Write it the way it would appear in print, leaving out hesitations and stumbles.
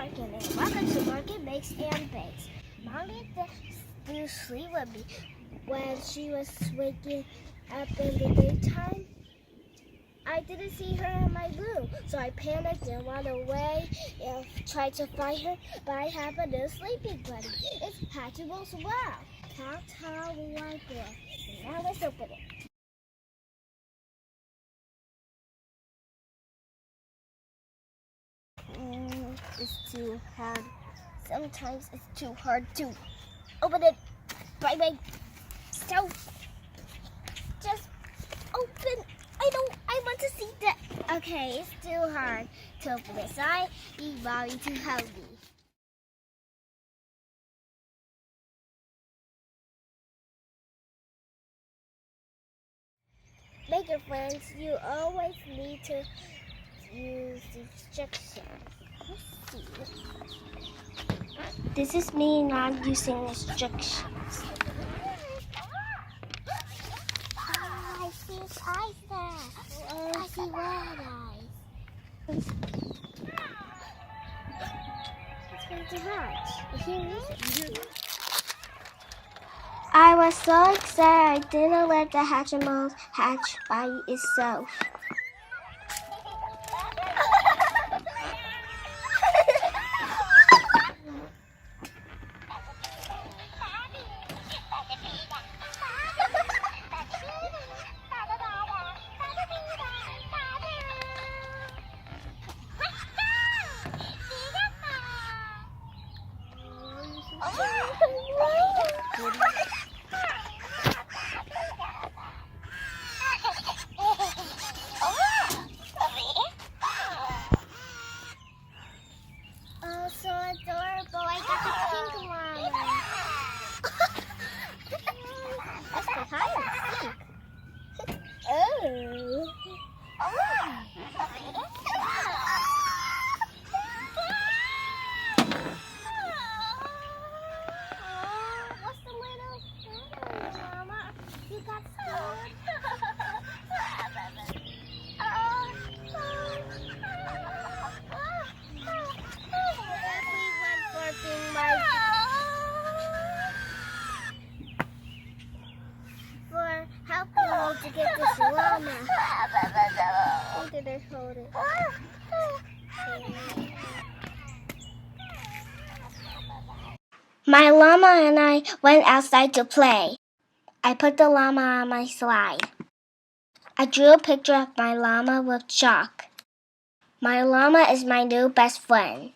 Morgan, and welcome to Morgan Makes and Bakes. Mom used to do sleep with me when she was waking up in the daytime. I didn't see her in my room, so I panicked and ran away and tried to find her, but I have a new sleeping buddy. It's Hatchimals WOW. That's how we like it. Now let's open it. It's too hard. Sometimes it's too hard to open it by myself. Just open. I want to see that. Okay, it's too hard to open it, so I need Mommy to help me. Maker friends, you always need to use the instructions. Let's see. This is me not using instructions. I see eyes there. I see red eyes. It's going to hatch. Here is it. I was so excited I didn't let the Hatchimals hatch by itself. Oh, so adorable. I got the pink llama. That's the hide and seek. Oh. What's the little llama? You got scared? For helping me to get this llama. How did I hold it? My llama and I went outside to play. I put the llama on my slide. I drew a picture of my llama with chalk. My llama is my new best friend.